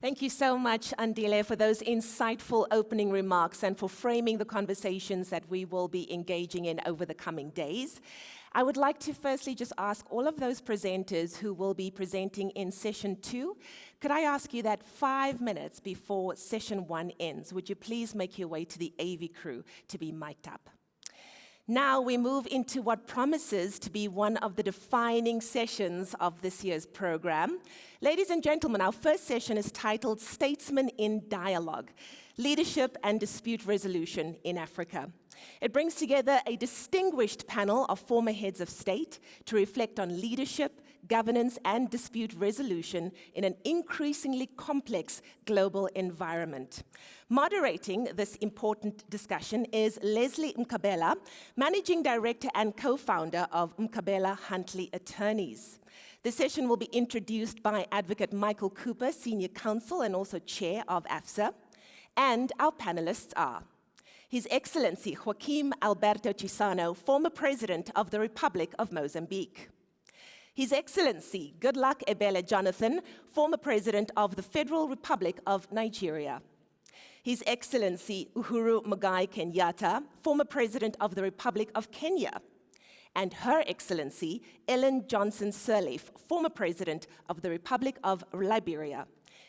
Thank you so much, Andile, for those insightful opening remarks and for framing the conversations that we will be engaging in over the coming days. I would like to firstly just ask all of those presenters who will be presenting in session 2, could I ask you that 5 minutes before session 1 ends, would you please make your way to the AV crew to be mic'd up? Now we move into what promises to be one of the defining sessions of this year's program. Ladies and gentlemen, our first session is titled Statesmen in Dialogue, Leadership and Dispute Resolution in Africa. It brings together a distinguished panel of former heads of state to reflect on leadership, governance, and dispute resolution in an increasingly complex global environment. Moderating this important discussion is Leslie Mkhabela, Managing Director and Co-founder of Mkhabela Huntley Attorneys. The session will be introduced by Advocate Michael Kuper, Senior Counsel and also Chair of AFSA, and our panelists are His Excellency Joaquim Alberto Chissano, former President of the Republic of Mozambique. His Excellency Goodluck Ebele Jonathan, former President of the Federal Republic of Nigeria. His Excellency Uhuru Muigai Kenyatta, former President of the Republic of Kenya. And Her Excellency Ellen Johnson Sirleaf, former President of the Republic of Liberia.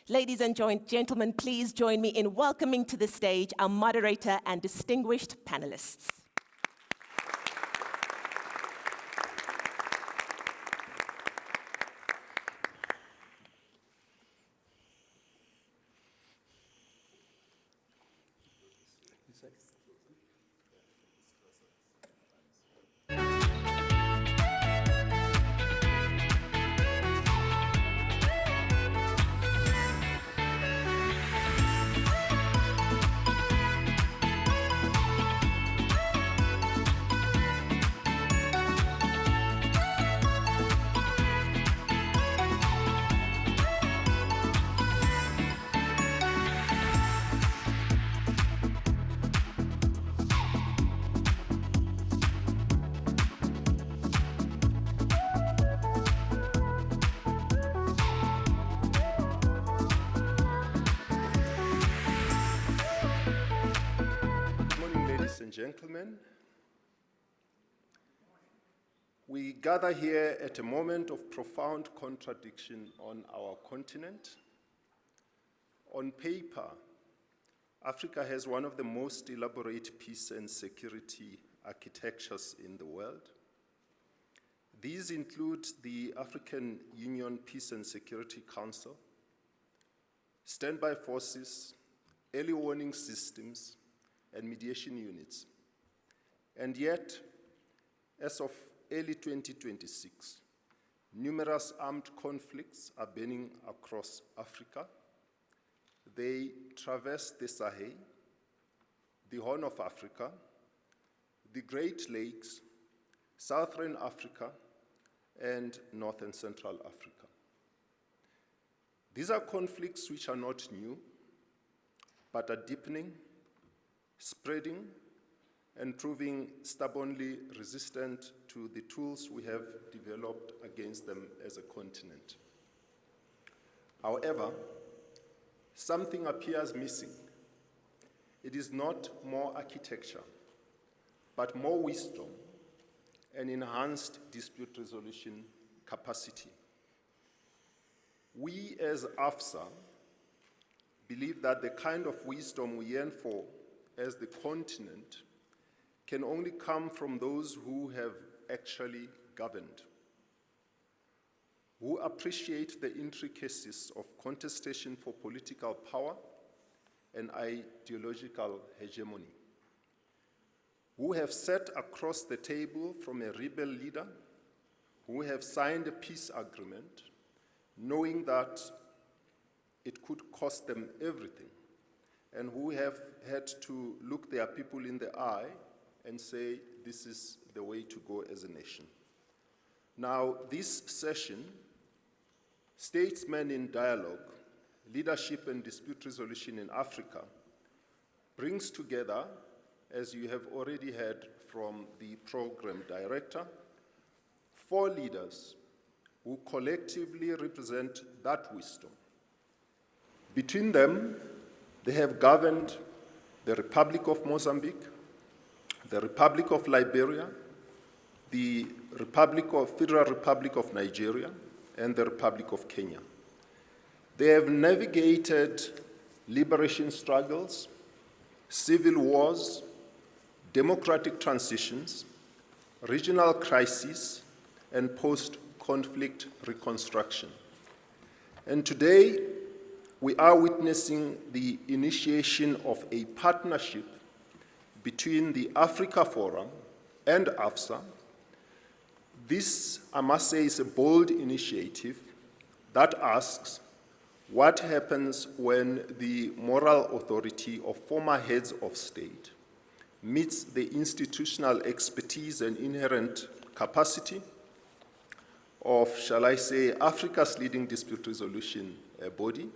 Ladies and gentlemen, please join me in welcoming to the stage our moderator and distinguished panelists. Gentlemen, we gather here at a moment of profound contradiction on our continent. On paper, Africa has one of the most elaborate peace and security architectures in the world. These include the African Union Peace and Security Council, standby forces, early warning systems, and mediation units. And yet, as of early 2026, numerous armed conflicts are burning across Africa. They traverse the Sahel, the Horn of Africa, the Great Lakes, Southern Africa, and North and Central Africa. These are conflicts which are not new, but are deepening, spreading, and proving stubbornly resistant to the tools we have developed against them as a continent. However, something appears missing. It is not more architecture, but more wisdom and enhanced dispute resolution capacity. We as AFSA believe that the kind of wisdom we yearn for as the continent can only come from those who have actually governed, who appreciate the intricacies of contestation for political power and ideological hegemony, who have sat across the table from a rebel leader, who have signed a peace agreement, knowing that it could cost them everything, and who have had to look their people in the eye and say, this is the way to go as a nation. Now, this session, Statesmen in Dialogue, Leadership and Dispute Resolution in Africa, brings together, as you have already heard from the program director, 4 leaders who collectively represent that wisdom, Between them, they have governed the Republic of Mozambique, the Republic of Liberia, the Federal Republic of Nigeria, and the Republic of Kenya. They have navigated liberation struggles, civil wars, democratic transitions, regional crises, and post-conflict reconstruction. And today, we are witnessing the initiation of a partnership between the Africa Forum and AFSA. This, I must say, is a bold initiative that asks what happens when the moral authority of former heads of state meets the institutional expertise and inherent capacity of, shall I say, Africa's leading dispute resolution body,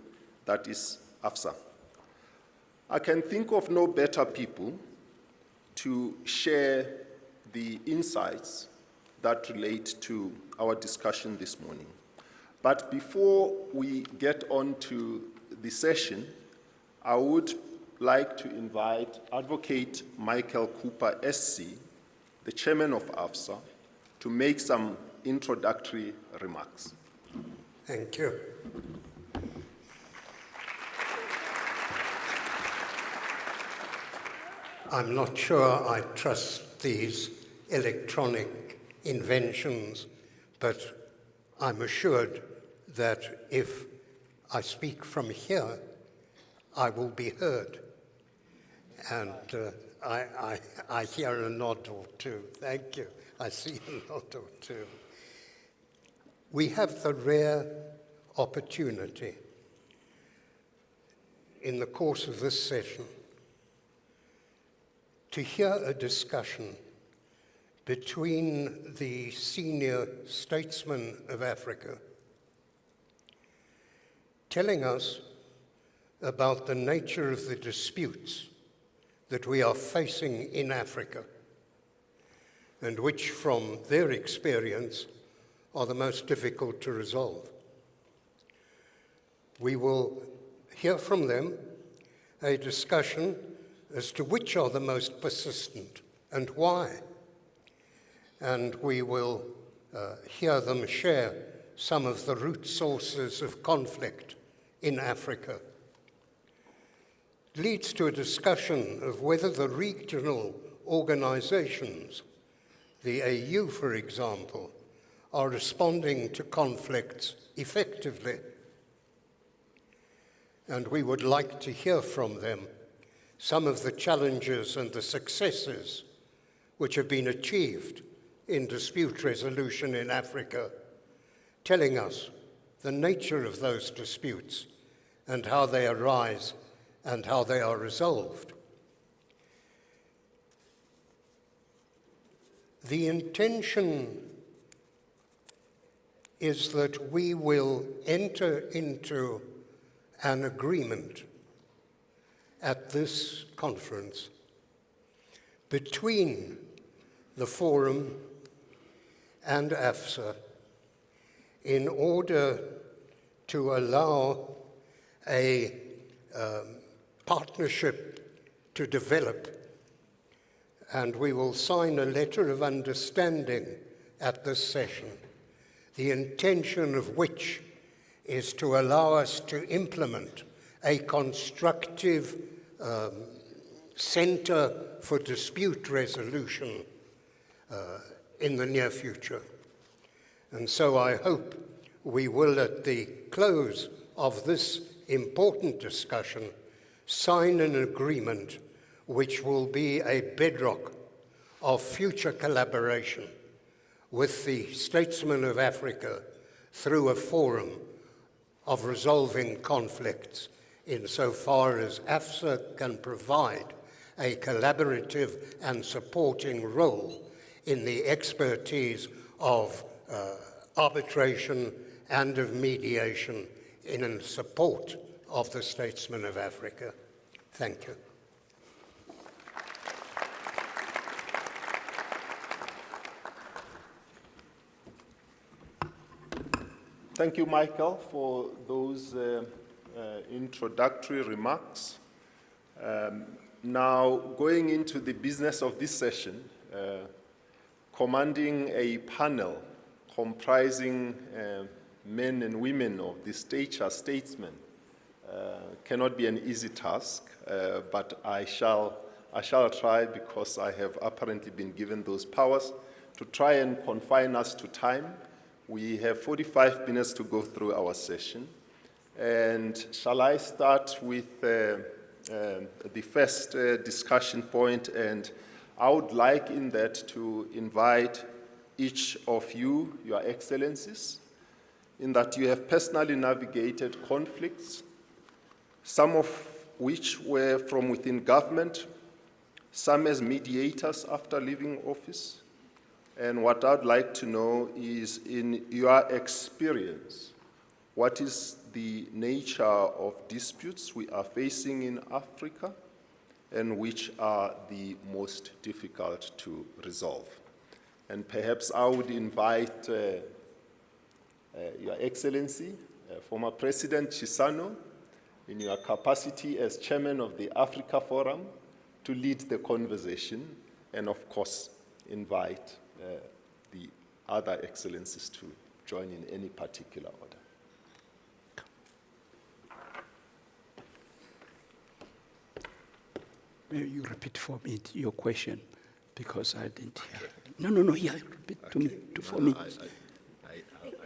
that is AFSA. I can think of no better people to share the insights that relate to our discussion this morning. But before we get on to the session, I would like to invite Advocate Michael Kuper, SC, the chairman of AFSA, to make some introductory remarks. Thank you. I'm not sure I trust these electronic inventions, but I'm assured that if I speak from here, I will be heard. And I hear a nod or two. Thank you. I see a nod or two. We have the rare opportunity in the course of this session to hear a discussion between the senior statesmen of Africa telling us about the nature of the disputes that we are facing in Africa and which, from their experience, are the most difficult to resolve. We will hear from them a discussion as to which are the most persistent and why. And we will hear them share some of the root sources of conflict in Africa. It leads to a discussion of whether the regional organizations, the AU, for example, are responding to conflicts effectively. And we would like to hear from them some of the challenges and the successes which have been achieved in dispute resolution in Africa, telling us the nature of those disputes and how they arise and how they are resolved. The intention is that we will enter into an agreement at this conference between the Forum and AFSA in order to allow a partnership to develop, and we will sign a letter of understanding at this session, the intention of which is to allow us to implement a constructive center for dispute resolution in the near future. And so I hope we will, at the close of this important discussion, sign an agreement which will be a bedrock of future collaboration with the statesmen of Africa through a forum of resolving conflicts, insofar as AFSA can provide a collaborative and supporting role in the expertise of arbitration and of mediation in support of the statesmen of Africa. Thank you. Thank you, Michael, for those introductory remarks. Now, going into the business of this session, commanding a panel comprising men and women of the stature, statesmen, cannot be an easy task, but I shall try, because I have apparently been given those powers, to try and confine us to time. We have 45 minutes to go through our session. And shall I start with the first discussion point? And I would like in that to invite each of you, Your Excellencies, in that you have personally navigated conflicts, some of which were from within government, some as mediators after leaving office. And what I'd like to know is, in your experience, what is the nature of disputes we are facing in Africa, and which are the most difficult to resolve? And perhaps I would invite Your Excellency, former President Chissano, in your capacity as chairman of the Africa Forum, to lead the conversation, and of course invite the other excellencies to join in any particular order. May you repeat for me your question, because I didn't hear. No, yeah, repeat to me, for me. I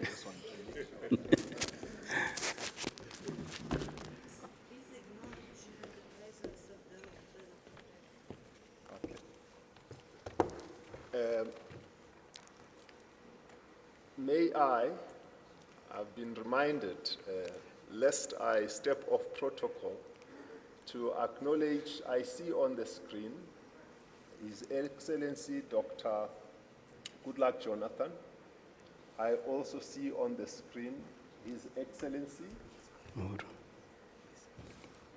just want to... May I've been reminded, lest I step off protocol, to acknowledge, I see on the screen His Excellency Dr. Goodluck Jonathan. I also see on the screen His Excellency. Uhuru.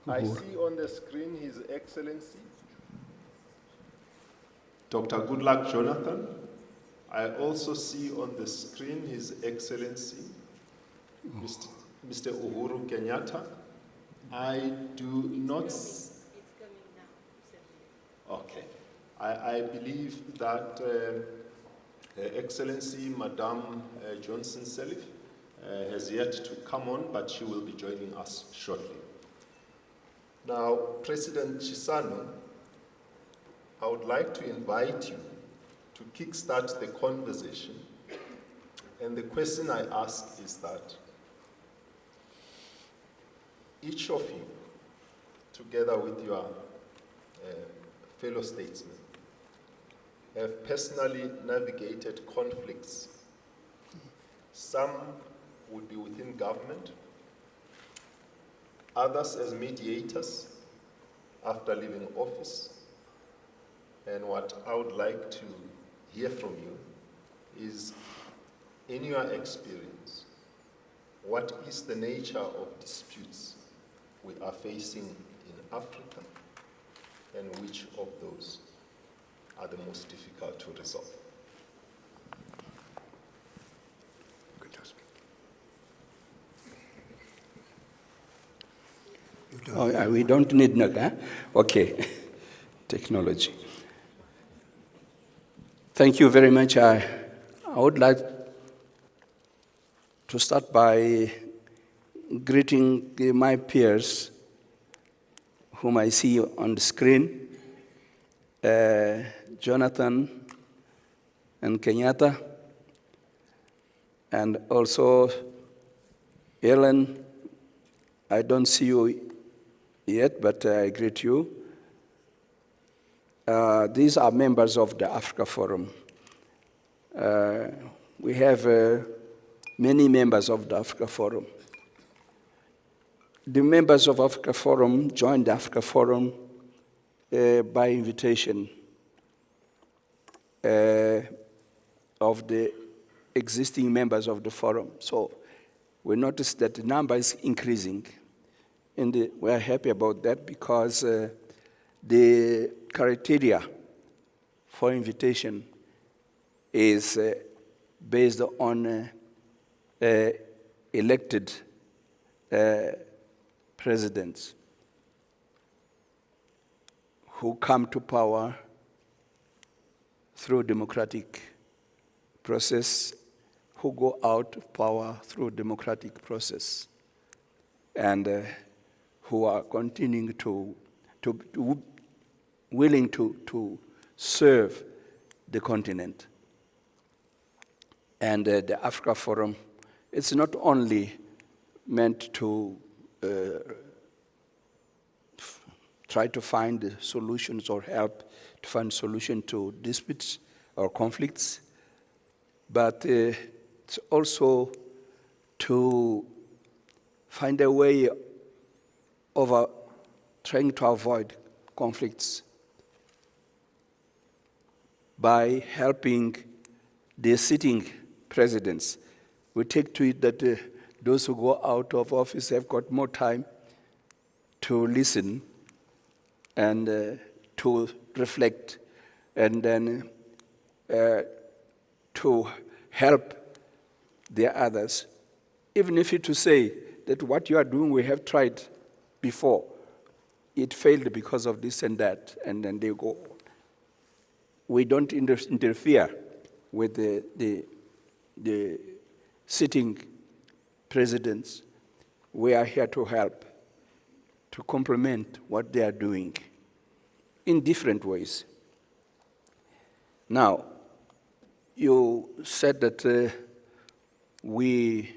I see on the screen His Excellency Dr. Goodluck Jonathan. I also see on the screen His Excellency Mr. Uhuru Kenyatta. I do not... It's coming now. Okay. I believe that Her Excellency Madame Johnson Sirleaf has yet to come on, but she will be joining us shortly. Now, President Chissano, I would like to invite you to kickstart the conversation. And the question I ask is that each of you, together with your fellow statesmen, have personally navigated conflicts. Some would be within government, others as mediators after leaving office. And what I would like to hear from you is, in your experience, what is the nature of disputes we are facing in Africa, and which of those are the most difficult to resolve? Oh, we don't need NUG, huh? Okay. Technology. Thank you very much. I would like to start by greeting my peers whom I see on the screen, Jonathan and Kenyatta, and also Ellen. I don't see you yet, but I greet you. These are members of the Africa Forum. We have many members of the Africa Forum. The members of Africa Forum joined the Africa Forum by invitation of the existing members of the forum. So we noticed that the number is increasing. And we are happy about that, because the criteria for invitation is based on elected presidents who come to power through democratic process, who go out of power through democratic process, and who are continuing to willing to serve the continent. And the Africa Forum, it's not only meant to try to find solutions or help to find solutions to disputes or conflicts, but it's also to find a way of trying to avoid conflicts by helping the sitting presidents. We take to it that those who go out of office have got more time to listen and to reflect, and then to help the others. Even if to say that what you are doing we have tried before, it failed because of this and that, and then they go on. We don't interfere with the sitting presidents. We are here to help, to complement what they are doing in different ways. Now, you said that we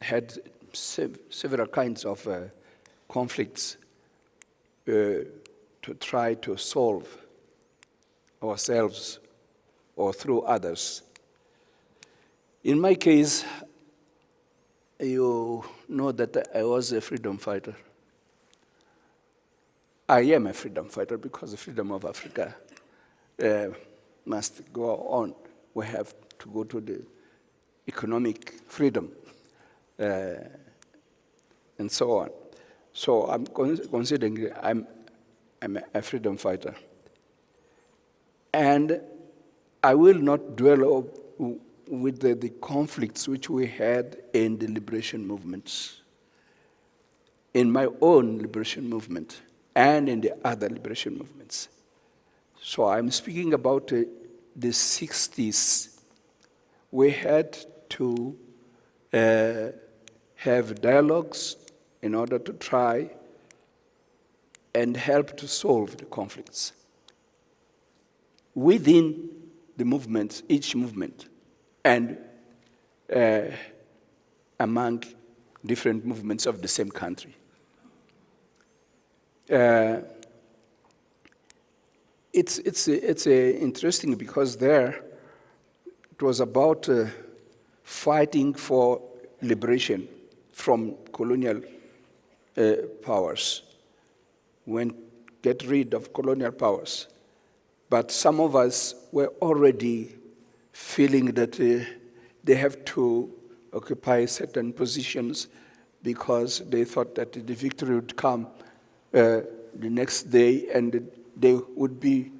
had several kinds of conflicts to try to solve ourselves or through others. In my case, you know that I was a freedom fighter. I am a freedom fighter because the freedom of Africa must go on. We have to go to the economic freedom and so on. So I'm considering I'm a freedom fighter. And I will not dwell with the conflicts which we had in the liberation movements, in my own liberation movement and in the other liberation movements. So I'm speaking about the 60s. We had to have dialogues in order to try and help to solve the conflicts within the movements, each movement, and among different movements of the same country. It's interesting because there it was about fighting for liberation from colonial powers, when get rid of colonial powers. But some of us were already feeling that they have to occupy certain positions because they thought that the victory would come the next day and they would be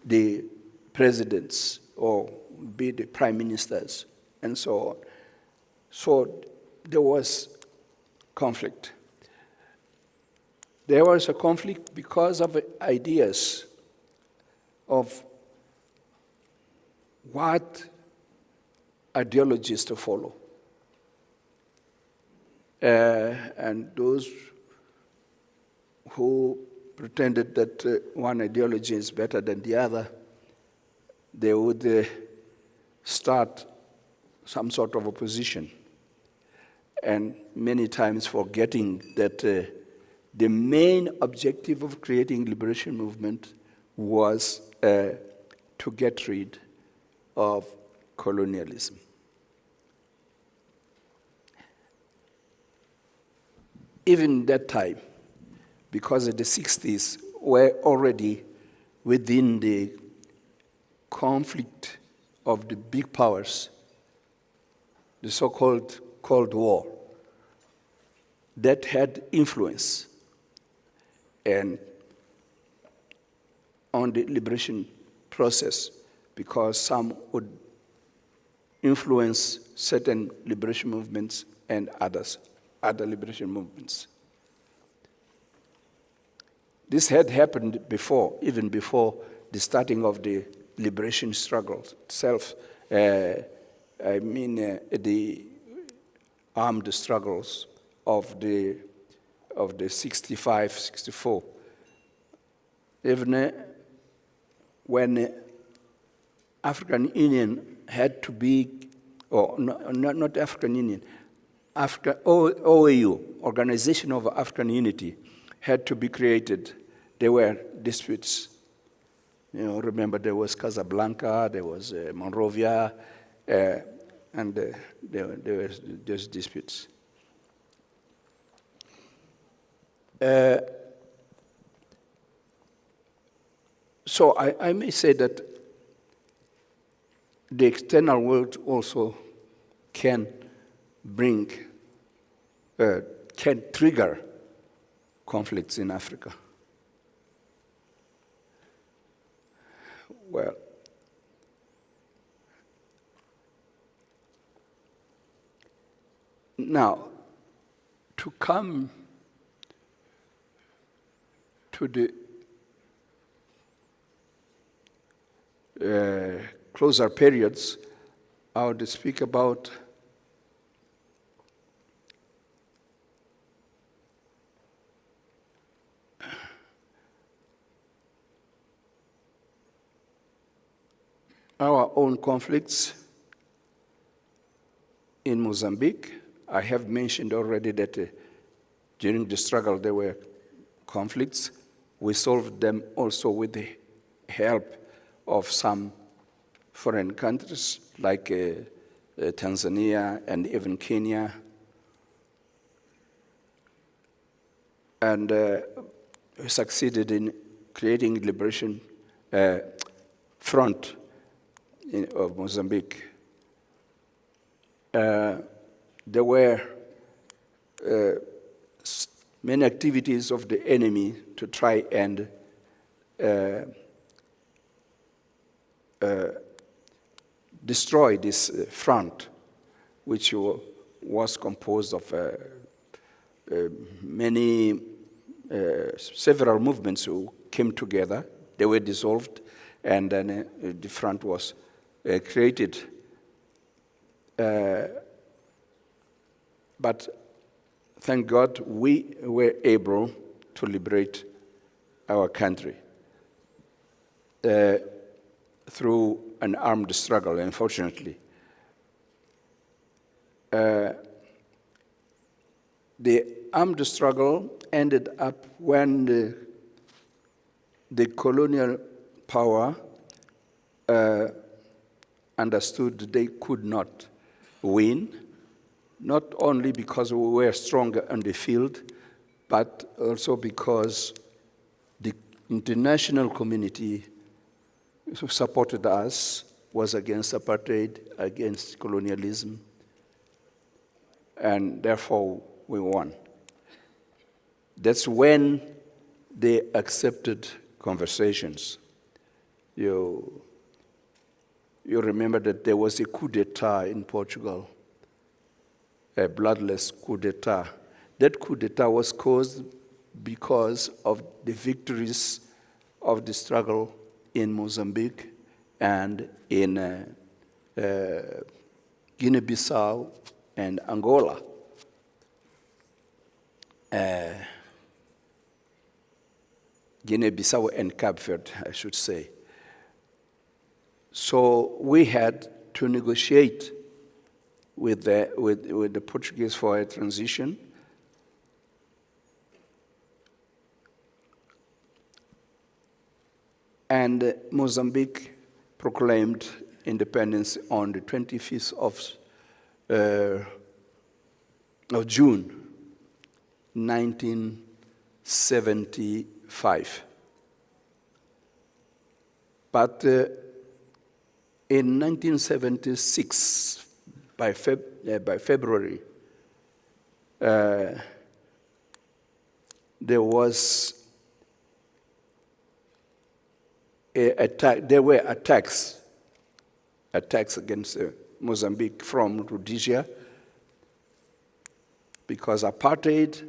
the presidents or be the prime ministers and so on. So there was conflict. There was a conflict because of ideas of what ideologies to follow. And those who pretended that one ideology is better than the other, they would start some sort of opposition, and many times forgetting that the main objective of creating liberation movement was to get rid of colonialism. Even that time, because the 60s were already within the conflict of the big powers, the so-called Cold War, that had influence and on the liberation process, because some would influence certain liberation movements and others other liberation movements. This had happened before, even before the starting of the liberation struggle itself. The armed struggles of the 65, 64. Even when African Union had to be, or not African Union, OAU, Organization of African Unity, had to be created, there were disputes. Remember there was Casablanca, there was Monrovia, and there were just disputes. So I may say that the external world also can trigger conflicts in Africa. Well, now, to come to the closer periods, I would speak about our own conflicts in Mozambique. I have mentioned already that during the struggle there were conflicts. We solved them also with the help of some foreign countries like Tanzania and even Kenya. And we succeeded in creating a liberation front of Mozambique. There were many activities of the enemy to try and destroy this front, which was composed of several movements who came together. They were dissolved, and then the front was created. But thank God we were able to liberate our country through an armed struggle, unfortunately. The armed struggle ended up when the colonial power understood they could not win, not only because we were stronger on the field, but also because the international community who supported us was against apartheid, against colonialism, and therefore we won. That's when they accepted conversations. You remember that there was a coup d'etat in Portugal, a bloodless coup d'etat. That coup d'etat was caused because of the victories of the struggle in Mozambique and in Guinea-Bissau and Angola. Guinea-Bissau and Cape Verde, I should say. So we had to negotiate with the Portuguese for a transition. And Mozambique proclaimed independence on the 25th of June, 1975. But in 1976, by February, there was there were attacks against Mozambique from Rhodesia, because apartheid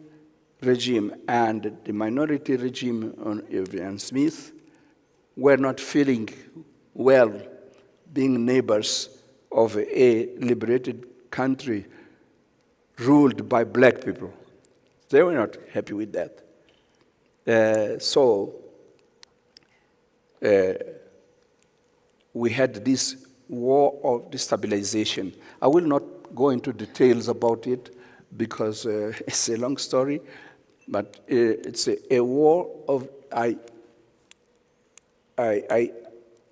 regime and the minority regime on Evan Smith were not feeling well being neighbors of a liberated country ruled by black people. They were not happy with that. So we had this war of destabilization. I will not go into details about it because it's a long story, but it's a war of, I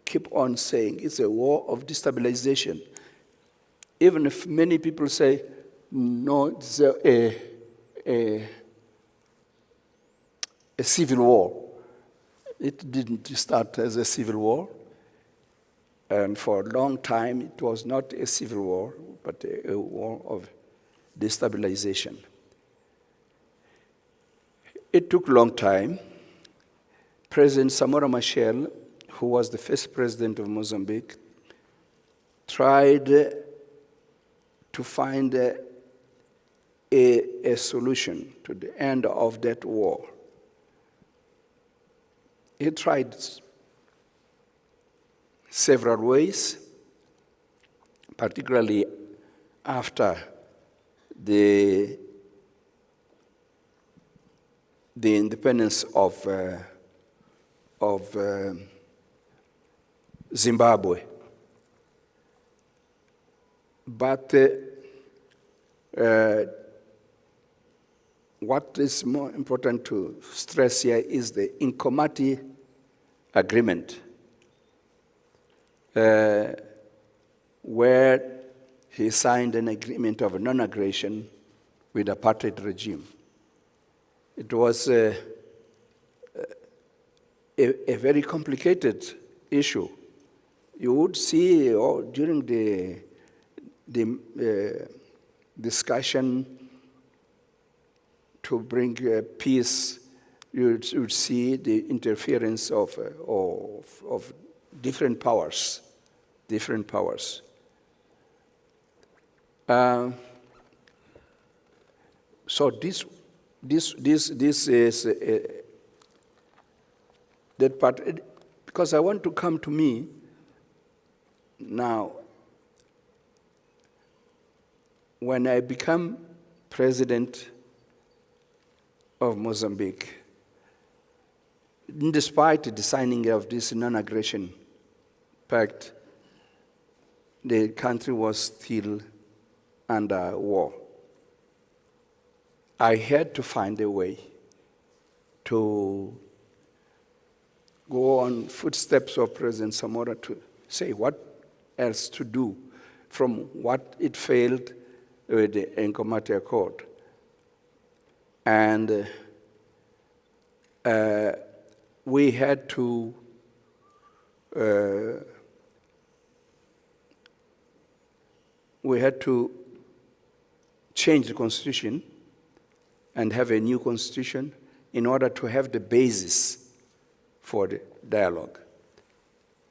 keep on saying, it's a war of destabilization. Even if many people say, no, it's a civil war. It didn't start as a civil war. And for a long time, it was not a civil war, but a war of destabilization. It took a long time. President Samora Machel, who was the first president of Mozambique, tried to find a solution to the end of that war. He tried several ways, particularly after the independence of Zimbabwe. But what is more important to stress here is the Nkomati Agreement, where he signed an agreement of non-aggression with the apartheid regime. It was a very complicated issue. You would see during the discussion to bring peace, you would see the interference of different powers. So this is that part, because I want to come to me now. When I become president of Mozambique, despite the signing of this non-aggression pact, the country was still under war. I had to find a way to go on footsteps of President Samora to say what else to do from what it failed with the Nkomati Accord. And we had to change the constitution and have a new constitution in order to have the basis for the dialogue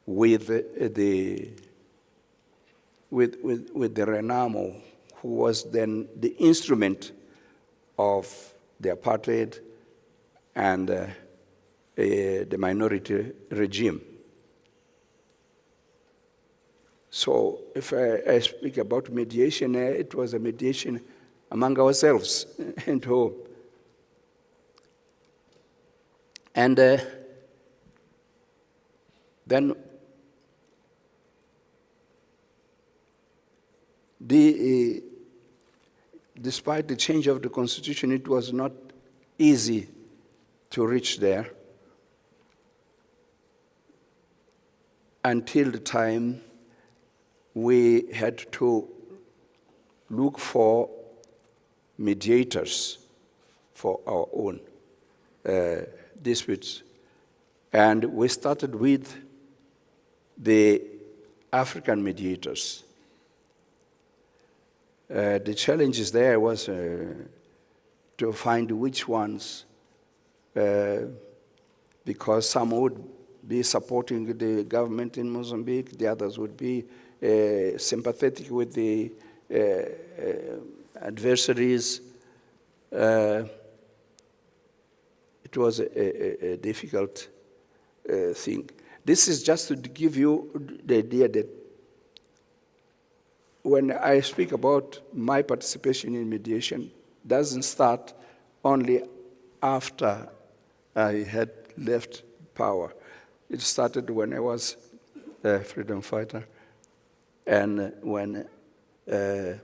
with the Renamo, who was then the instrument of the apartheid and the minority regime. So if I speak about mediation, it was a mediation among ourselves and home. And then despite the change of the constitution, it was not easy to reach there until the time we had to look for mediators for our own disputes. And we started with the African mediators. The challenges there was to find which ones, because some would be supporting the government in Mozambique, the others would be sympathetic with the adversaries, it was a difficult thing. This is just to give you the idea that when I speak about my participation in mediation, doesn't start only after I had left power. It started when I was a freedom fighter and when I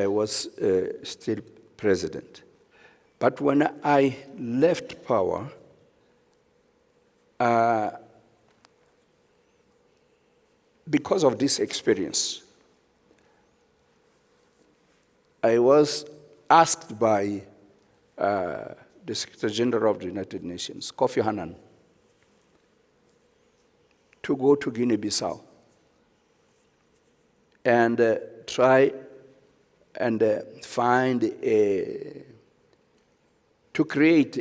was still president. But when I left power, because of this experience, I was asked by the Secretary General of the United Nations, Kofi Annan, to go to Guinea-Bissau and try and find to create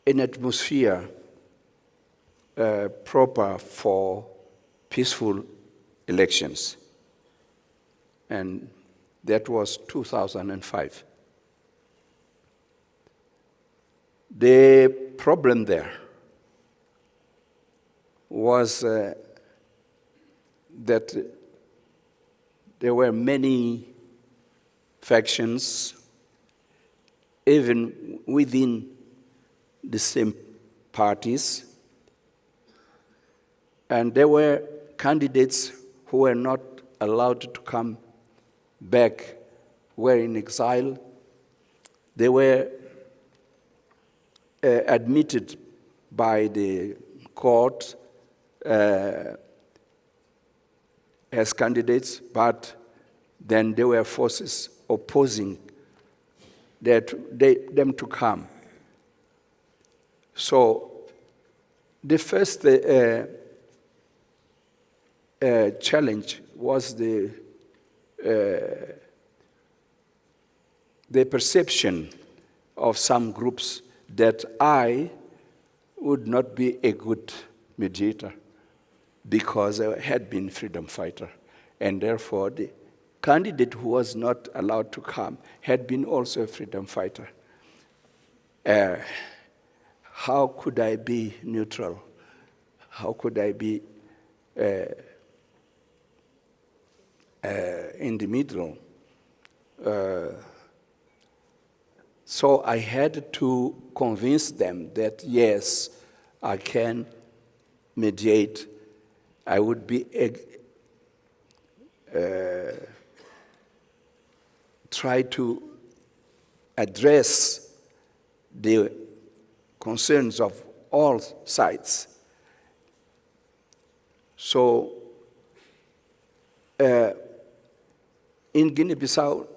an atmosphere proper for peaceful elections. And that was 2005. The problem there was that there were many factions, even within the same parties, and there were candidates who were not allowed to come back, were in exile. They were admitted by the court as candidates, but then there were forces opposing them to come. So the first challenge was the perception of some groups that I would not be a good mediator because I had been freedom fighter, and therefore the candidate who was not allowed to come had been also a freedom fighter. How could I be neutral? How could I be in the middle? So I had to convince them that, yes, I can mediate. I would be try to address the concerns of all sides. So in Guinea-Bissau,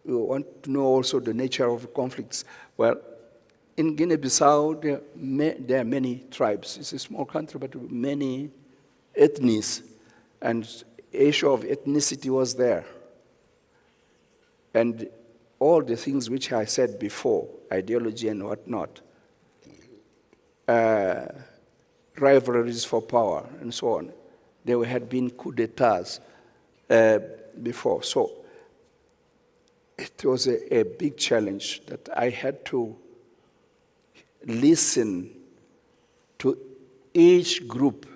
you want to know also the nature of conflicts. Well, in Guinea-Bissau, there are many tribes. It's a small country, but many ethnies, and issue of ethnicity was there. And all the things which I said before, ideology and whatnot, rivalries for power and so on, there had been coups d'etats before. So it was a big challenge that I had to listen to each group,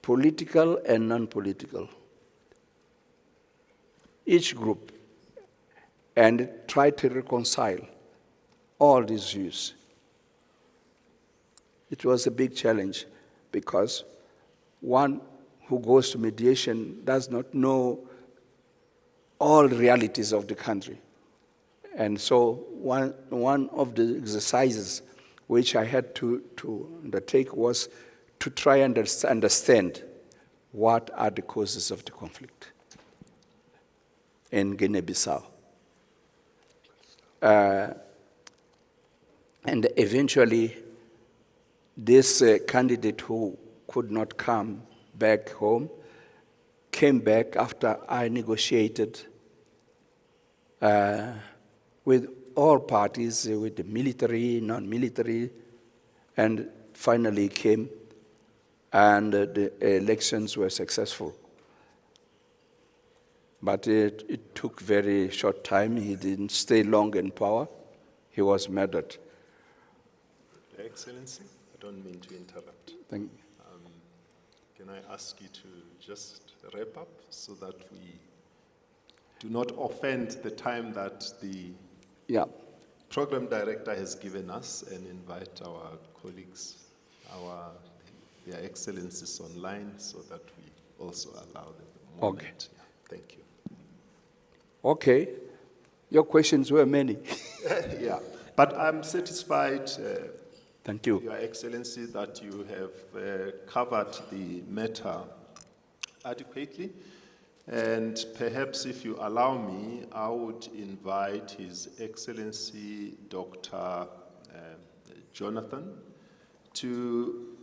political and non-political, each group, and try to reconcile all these views. It was a big challenge because one who goes to mediation does not know all realities of the country. And so one of the exercises which I had to undertake was to try and understand what are the causes of the conflict in Guinea-Bissau. And eventually, this candidate who could not come back home came back after I negotiated with all parties, with the military, non-military, and finally came, and the elections were successful. But it took very short time. He didn't stay long in power. He was murdered. Your Excellency, I don't mean to interrupt. Thank Can I ask you to just wrap up so that we do not offend the time that the Yeah. program director has given us and invite our colleagues, their excellencies online so that we also allow them a moment. Okay. Yeah, thank you. Okay. Your questions were many. Yeah, but I'm satisfied, Thank you. Your Excellency, that you have covered the matter adequately. And perhaps if you allow me, I would invite His Excellency Dr. Jonathan to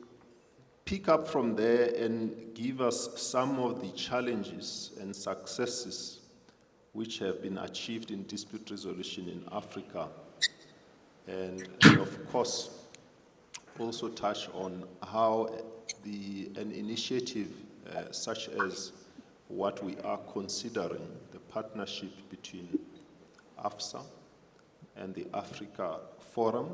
pick up from there and give us some of the challenges and successes which have been achieved in dispute resolution in Africa. And of course, also touch on how an initiative such as what we are considering, the partnership between AFSA and the Africa Forum,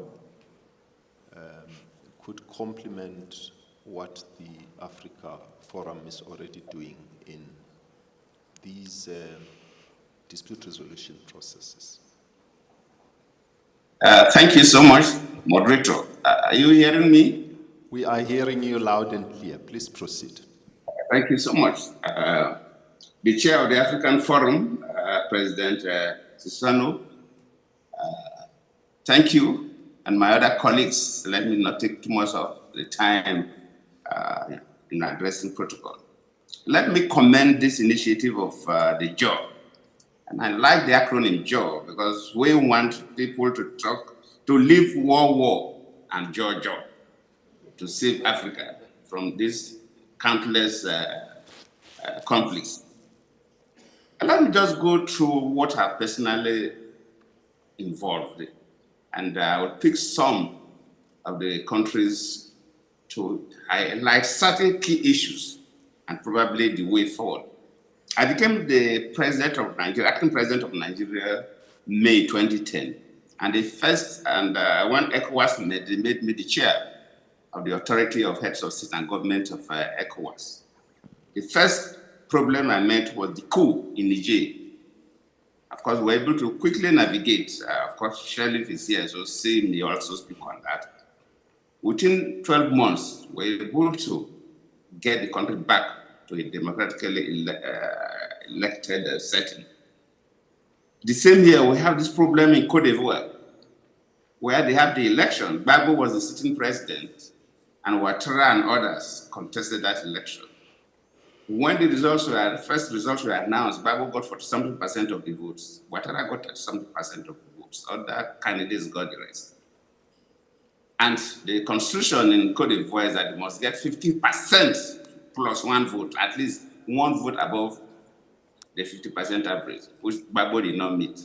could complement what the Africa Forum is already doing in these dispute resolution processes. Thank you so much, Moderator. Are you hearing me? We are hearing you loud and clear. Please proceed. Thank you so much. The chair of the African Forum, President Chissano, thank you, and my other colleagues. Let me not take too much of the time in addressing protocol. Let me commend this initiative of the JAW. And I like the acronym JAW because we want people to live war, and JAW, to save Africa from these countless conflicts. And let me just go through what I personally involved in. And I will pick some of the countries to highlight certain key issues and probably the way forward. I became the president of Nigeria, acting president of Nigeria, May 2010. And when ECOWAS they made me the chair of the Authority of Heads of State and Government of ECOWAS. The first problem I met was the coup in Niger. Of course, we were able to quickly navigate. Of course, Sirleaf is here, so see me also speak on that. Within 12 months, we were able to get the country back to a democratically elected setting. The same year, we have this problem in Cote d'Ivoire, where they have the election. Gbagbo was the sitting president, and Ouattara and others contested that election. When the first results were announced, Gbagbo got 40-something% of the votes. Ouattara got 30-something% of the votes. Other candidates got the rest. And the constitution in Cote d'Ivoire is that they must get 50% plus one vote, at least one vote above the 50% average, which Gbagbo did not meet.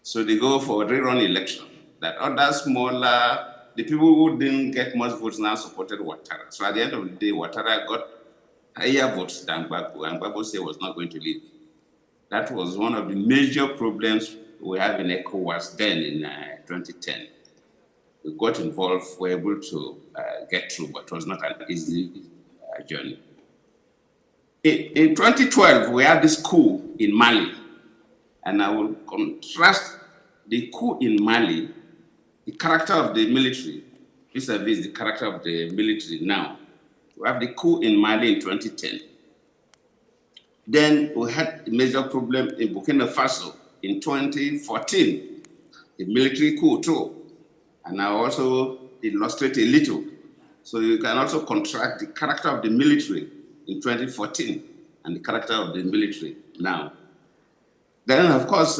So they go for a rerun election. That other smaller, the people who didn't get much votes now supported Ouattara. So at the end of the day, Ouattara got higher votes than Gbagbo, and Gbagbo said was not going to leave. That was one of the major problems we have in ECOWAS then in 2010. We got involved, we were able to get through, but it was not an easy journey. In 2012, we had this coup in Mali, and I will contrast the coup in Mali, the character of the military, vis-a-vis the character of the military now. We have the coup in Mali in 2010. Then we had a major problem in Burkina Faso in 2014, the military coup too. And I also illustrate a little. So you can also contrast the character of the military in 2014 and the character of the military now. Then, of course,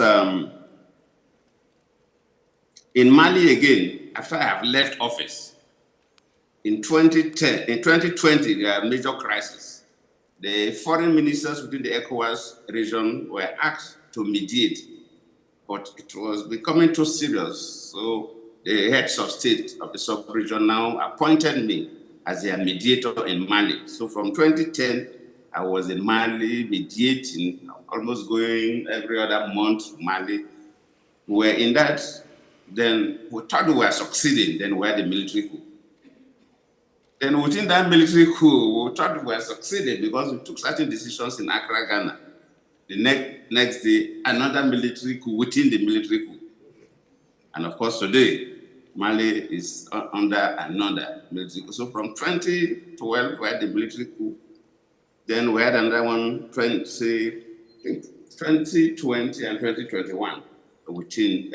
in Mali again, after I have left office, in 2020, there are major crises. The foreign ministers within the ECOWAS region were asked to mediate, but it was becoming too serious. So the heads of state of the sub-region now appointed me as their mediator in Mali. So from 2010, I was in Mali mediating almost going every other month to Mali. We were in that, then we thought we were succeeding, then we had the military coup. Then within that military coup, we thought we were succeeding because we took certain decisions in Accra, Ghana. The next day, another military coup within the military coup. And of course, today, Mali is under another military coup. So from 2012, we had the military coup. Then we had another one, 2020 and 2021, within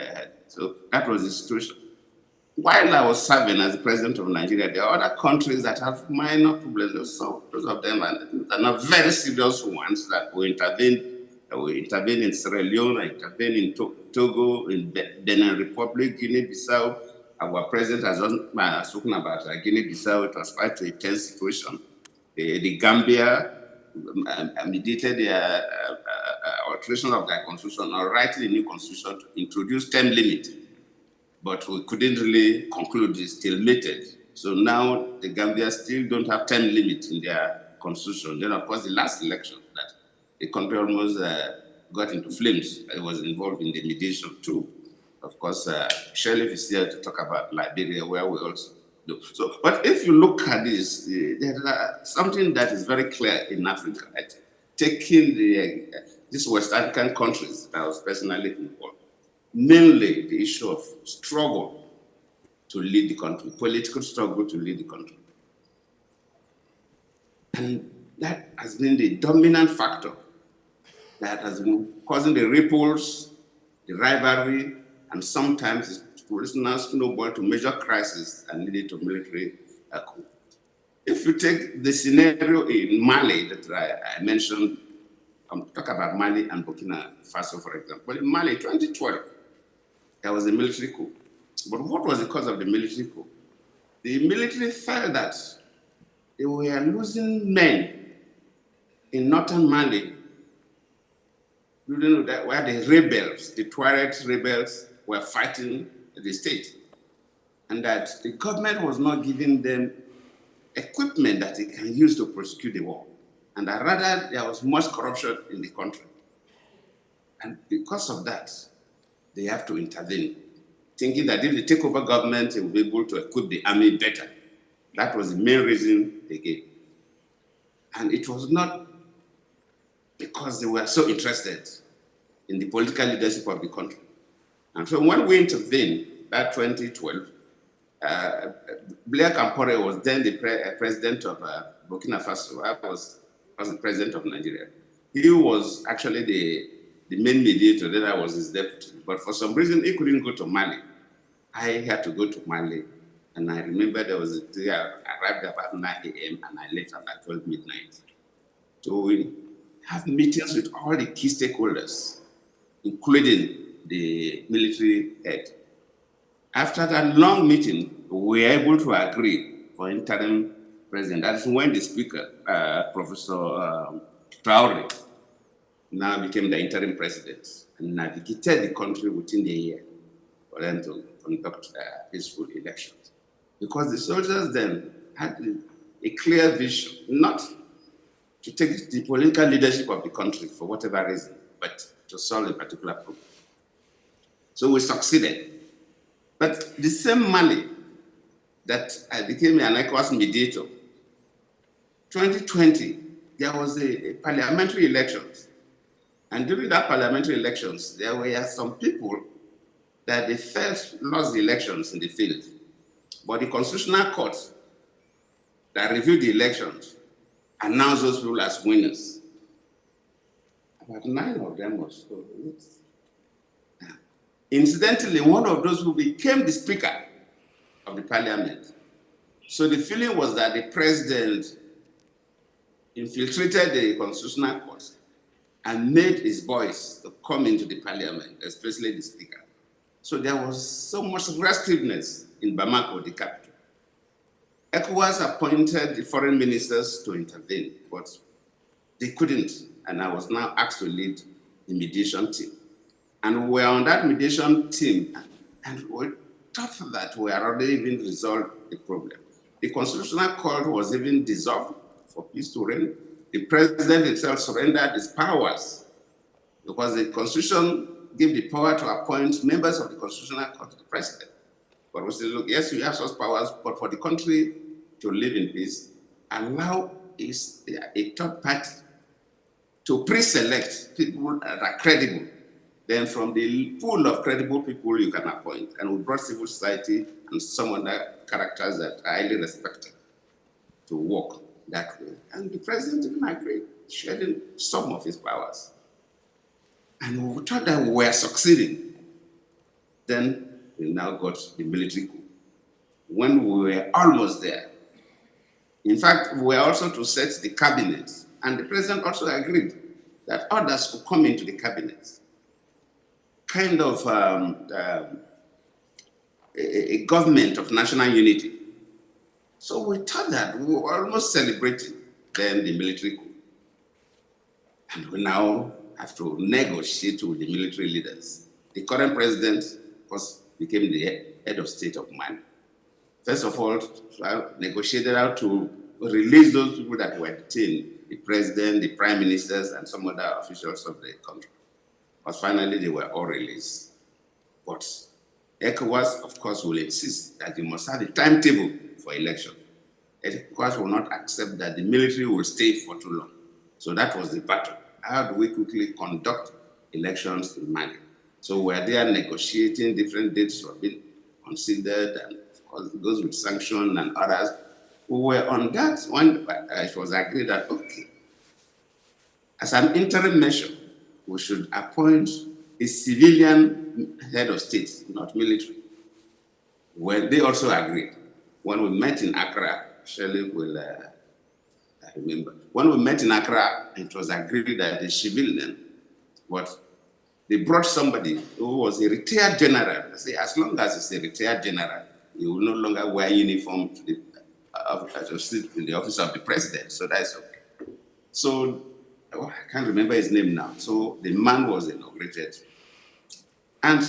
so that was the situation. While I was serving as the president of Nigeria, there are other countries that have minor problems. So those of them are not very serious ones that we intervened. We intervened in Sierra Leone, I intervened in Togo, in Benin Republic, Guinea-Bissau. Our president has spoken about Guinea-Bissau. It was quite a tense situation. The Gambia mediated the alteration of their constitution, or writing a new constitution to introduce term limit. But we couldn't really conclude this, stalemated. So now the Gambia still don't have term limit in their constitution. Then, of course, the last election that the country almost got into flames. I was involved in the mediation too. Of course, Sirleaf is here to talk about Liberia, where we also do. So, but if you look at this, there's something that is very clear in Africa. Right? Taking these West African countries that I was personally involved, mainly the issue of struggle to lead the country, political struggle to lead the country. And that has been the dominant factor that has been causing the ripples, the rivalry, and sometimes it will now snowball to major crisis and lead to military coup. If you take the scenario in Mali that I mentioned, talk about Mali and Burkina Faso, for example. In Mali, 2012, there was a military coup. But what was the cause of the military coup? The military felt that they were losing men in northern Mali. You know that where the rebels, the Tuareg rebels, were fighting the state, and that the government was not giving them equipment that they can use to prosecute the war, and that rather there was much corruption in the country. And because of that, they have to intervene, thinking that if they take over government, they will be able to equip the army better. That was the main reason they gave. And it was not because they were so interested in the political leadership of the country. And so when we intervened, that 2012, Blair Campore was then the president of Burkina Faso. I was the president of Nigeria. He was actually the main mediator, then I was his deputy. But for some reason, he couldn't go to Mali. I had to go to Mali. And I remember there was a day I arrived about 9 a.m. and I left about 12 midnight. So we have meetings with all the key stakeholders, including the military head. After that long meeting, we were able to agree for interim president. That's when the speaker, Professor Traore, now became the interim president and navigated the country within the year for them to conduct peaceful elections. Because the soldiers then had a clear vision, not to take the political leadership of the country for whatever reason, but to solve a particular problem. So we succeeded. But the same Mali that I became an ECOWAS mediator, 2020, there was a parliamentary elections. And during that parliamentary elections, there were some people that they first lost the elections in the field. But the Constitutional Court that reviewed the elections announced those people as winners. About 9 of them or so. Incidentally, one of those who became the Speaker of the Parliament. So the feeling was that the President infiltrated the Constitutional Court and made his voice to come into the Parliament, especially the Speaker. So there was so much restiveness in Bamako, the capital. ECOWAS appointed the foreign ministers to intervene, but they couldn't, and I was now asked to lead the mediation team. And we were on that mediation team, and we thought that we had already even resolved the problem. The Constitutional Court was even dissolved for peace to reign. The president himself surrendered his powers because the Constitution gives the power to appoint members of the Constitutional Court to the President. But we say, look, yes, you have such powers, but for the country to live in peace, allow a third party to pre-select people that are credible. Then from the pool of credible people you can appoint, and we brought civil society and some other characters that are highly respected to work that way. And the president even agreed, sharing some of his powers. And we thought that we were succeeding. Then we now got the military coup. When we were almost there, in fact, we were also to set the cabinet, and the president also agreed that others could come into the cabinet. Kind of a government of national unity. So we thought that we were almost celebrating then the military coup. And we now have to negotiate with the military leaders. The current president, of course, became the head of state of Mali. First of all, negotiated how to release those people that were detained, the president, the prime ministers, and some other officials of the country. But finally, they were all released. But ECOWAS, of course, will insist that you must have a timetable for election. ECOWAS will not accept that the military will stay for too long. So that was the battle. How do we quickly conduct elections in Mali? So we're there negotiating, different dates were being considered, and of course it goes with sanction and others. We were on that when it was agreed that, okay, as an interim measure, we should appoint a civilian head of state, not military. Well, they also agreed. When we met in Accra, Shirley will remember. When we met in Accra, it was agreed that the civilian, but they brought somebody who was a retired general. I say, as long as it's a retired general, he will no longer wear uniform to the office of the president. So that's okay. So I can't remember his name now. So the man was inaugurated. And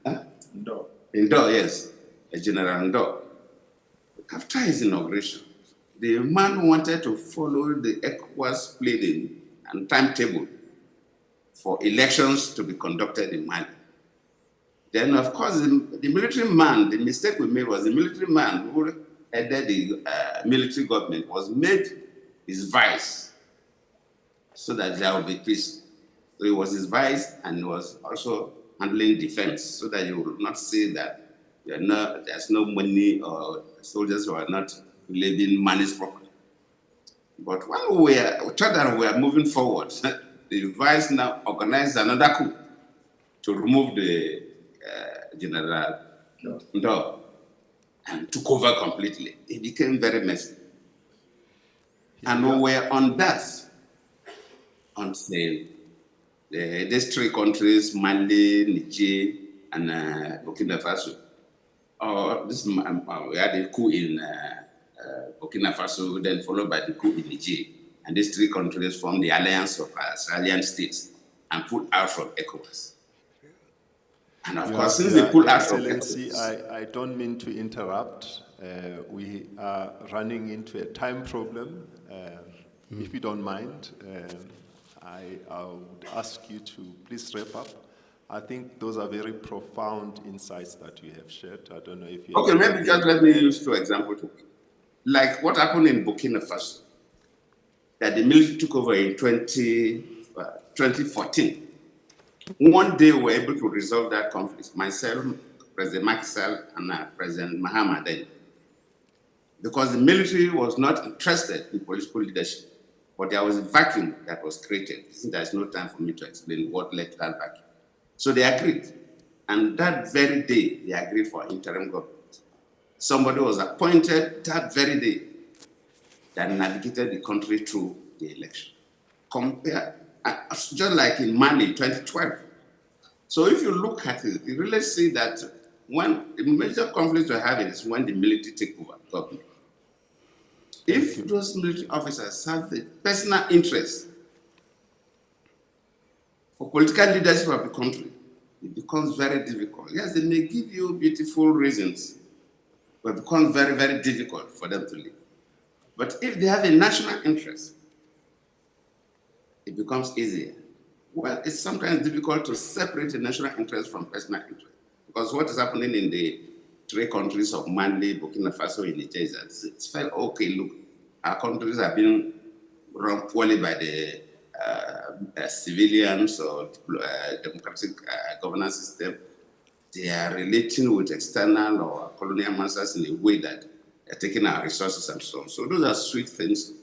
Ndo, yes, a General Ndo. After his inauguration, the man wanted to follow the ECOWAS pleading and timetable for elections to be conducted in Mali. Then, of course, the military man, the mistake we made was the military man who headed the military government was made his vice so that there would be peace. So he was his vice and he was also handling defense so that you will not say that there's no money or soldiers who are not living Mali's property. But when we thought that we were moving forward, the vice now organized another coup to remove the General Ndo and took over completely. It became very messy. And we were on that until these three countries, Mali, Niger, and Burkina Faso. We had a coup in Burkina Faso, then followed by the coup in Niger. And these three countries formed the alliance of Sahelian states and pulled out from ECOWAS. And of course, since they pulled out from Excellency, I don't mean to interrupt. We are running into a time problem. If you don't mind, I would ask you to please wrap up. I think those are very profound insights that you have shared. I don't know if you... Okay, maybe just let me use two examples. Like what happened in Burkina Faso, that the military took over in 2014. One day we were able to resolve that conflict, myself, President Macky Sall, and President Mahama then. Because the military was not interested in political leadership, but there was a vacuum that was created. There's no time for me to explain what led to that vacuum. So they agreed. And that very day, they agreed for interim government. Somebody was appointed that very day that navigated the country through the election. Just like in Mali, 2012. So if you look at it, you really see that when the major conflicts we're having is when the military take over government. If those military officers have a personal interest for political leadership of the country, it becomes very difficult. Yes, they may give you beautiful reasons, but it becomes very, very difficult for them to live. But if they have a national interest, it becomes easier. Well, it's sometimes difficult to separate the national interest from personal interest. Because what is happening in the three countries of Mali, Burkina Faso, and Niger is that it's felt, okay, look, our countries are being run poorly by the civilians or democratic governance system. They are relating with external or colonial masters in a way that they're taking our resources and so on. So those are sweet things.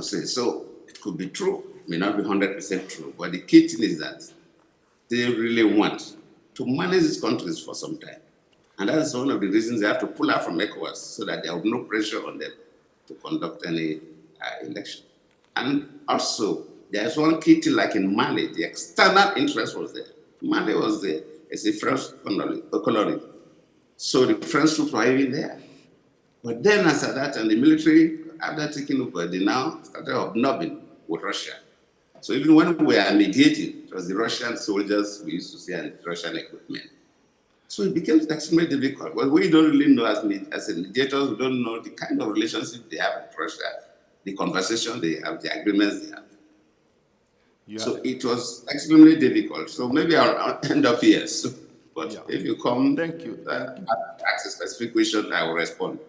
So it could be true, it may not be 100% true, but the key thing is that they really want to manage these countries for some time. And that's one of the reasons they have to pull out from ECOWAS so that there will be no pressure on them to conduct any election. And also, there's one key thing like in Mali, the external interest was there. Mali was there as a French colony. So the French troops were even there. But then after that, and the military, after taking over, they now started hobnobbing with Russia. So even when we were mediating, it was the Russian soldiers we used to see and Russian equipment. So it became extremely difficult. But we don't really know as mediators, we don't know the kind of relationship they have with Russia, the conversation they have, the agreements they have. So it was extremely difficult. So maybe I'll end up here. So, but if you come, Thank you. ask a specific question, I will respond.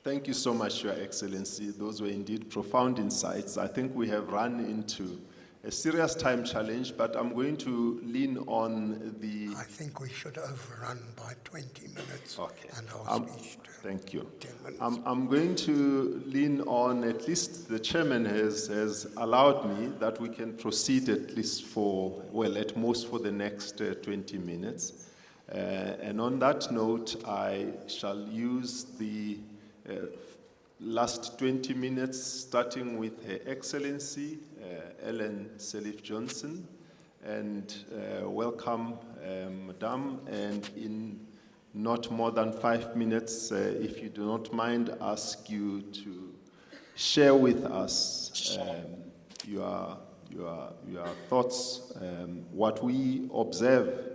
Thank you so much, Your Excellency. Those were indeed profound insights. I think we have run into a serious time challenge, but I'm going to lean on the... I think we should overrun by 20 minutes. Okay. And our speech to thank you. 10 minutes. I'm going to lean on, at least the chairman has allowed me that we can proceed at least for, well, at most for the next 20 minutes. And on that note, I shall use the last 20 minutes, starting with Her Excellency, Ellen Sirleaf Johnson, and welcome, Madam, and in not more than 5 minutes, if you do not mind, ask you to share with us your thoughts. What we observe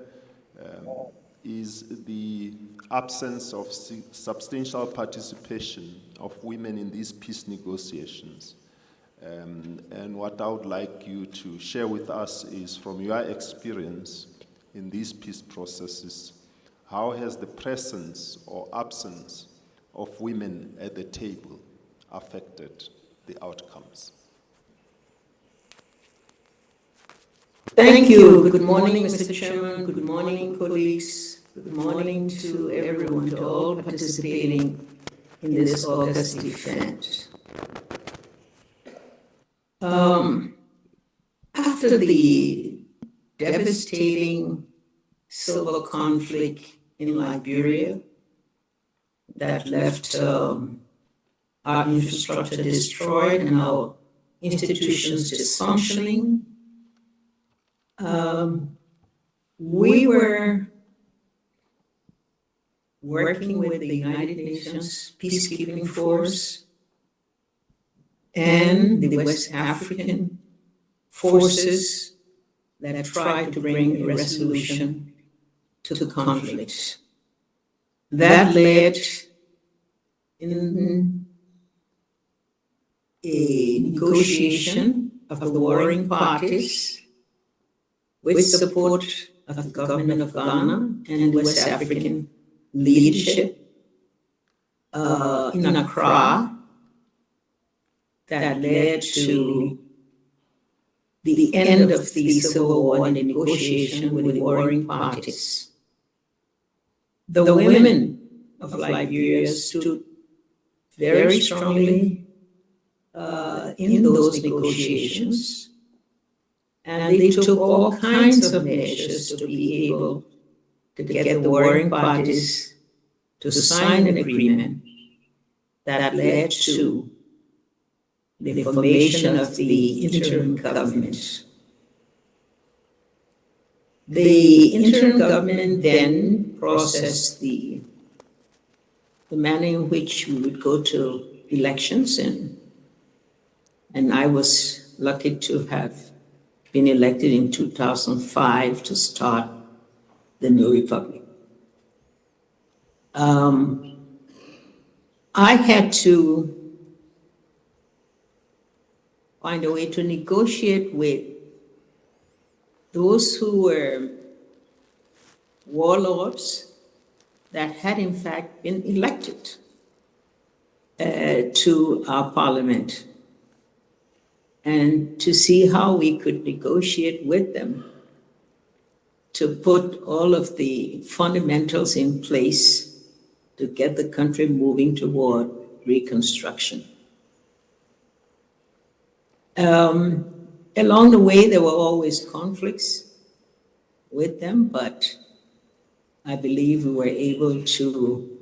is the absence of substantial participation of women in these peace negotiations. And what I would like you to share with us is, from your experience in these peace processes, how has the presence or absence of women at the table affected the outcomes? Thank you. Good morning, Mr. Chairman. Good morning, colleagues. Good morning to everyone, to all participating in this August event. After the devastating civil conflict in Liberia that left our infrastructure destroyed and our institutions dysfunctioning, we were working with the United Nations peacekeeping force and the West African forces that tried to bring a resolution to the conflict. That led in a negotiation of the warring parties with support of the government of Ghana and West African leadership in Accra, that led to the end of the civil war and the negotiation with the warring parties. The women of Liberia stood very strongly in those negotiations, and they took all kinds of measures to be able to get the warring parties to sign an agreement that led to the formation of the interim government. The interim government then processed the manner in which we would go to elections, and I was lucky to have been elected in 2005 to start the new republic. I had to find a way to negotiate with those who were warlords that had in fact been elected to our parliament, and to see how we could negotiate with them to put all of the fundamentals in place to get the country moving toward reconstruction. Along the way, there were always conflicts with them, but I believe we were able to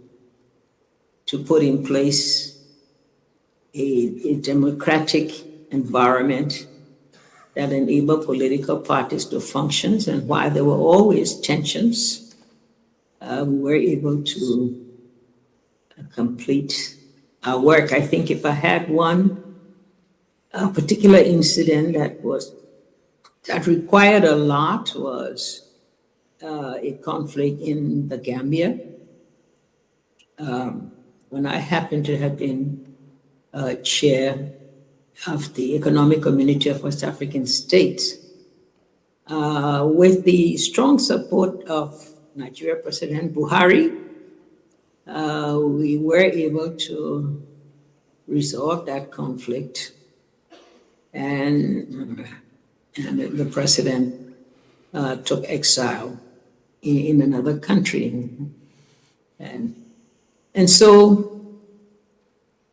put in place a democratic environment that enabled political parties to function. And while there were always tensions, we were able to complete our work. I think if I had one particular incident that required a lot was a conflict in the Gambia. When I happened to have been chair of the Economic Community of West African States, with the strong support of Nigeria President Buhari, we were able to resolve that conflict, and the president took exile in another country. And so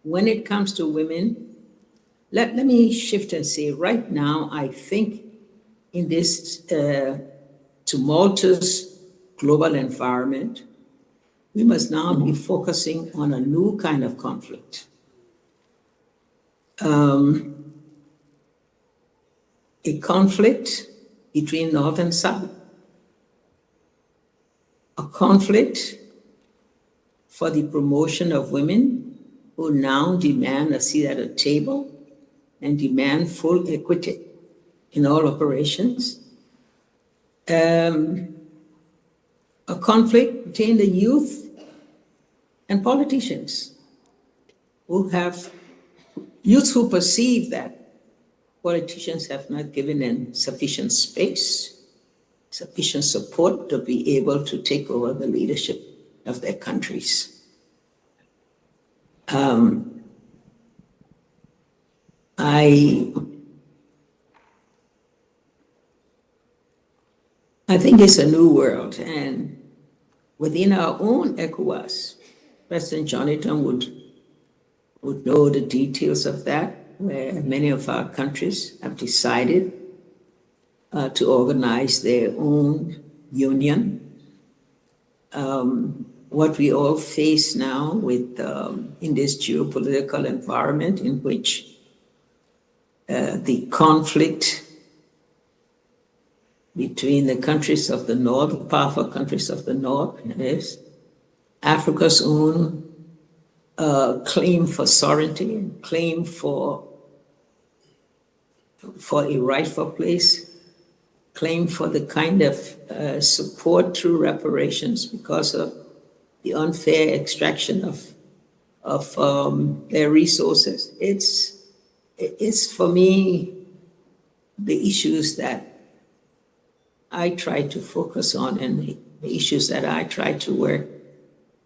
when it comes to women, let me shift and say right now, I think in this tumultuous global environment, we must now be focusing on a new kind of conflict. A conflict between North and South. A conflict for the promotion of women who now demand a seat at a table and demand full equity in all operations. A conflict between the youth and politicians youth who perceive that politicians have not given them sufficient space, sufficient support to be able to take over the leadership of their countries. I think it's a new world, and within our own ECOWAS, President Jonathan would know the details of that, where many of our countries have decided to organize their own union. What we all face now with in this geopolitical environment in which the conflict between the countries of the North, the powerful countries of the North, and is Africa's own claim for sovereignty and claim for a rightful place, claim for the kind of support through reparations because of the unfair extraction of their resources. It's for me the issues that I try to focus on, and the issues that I try to work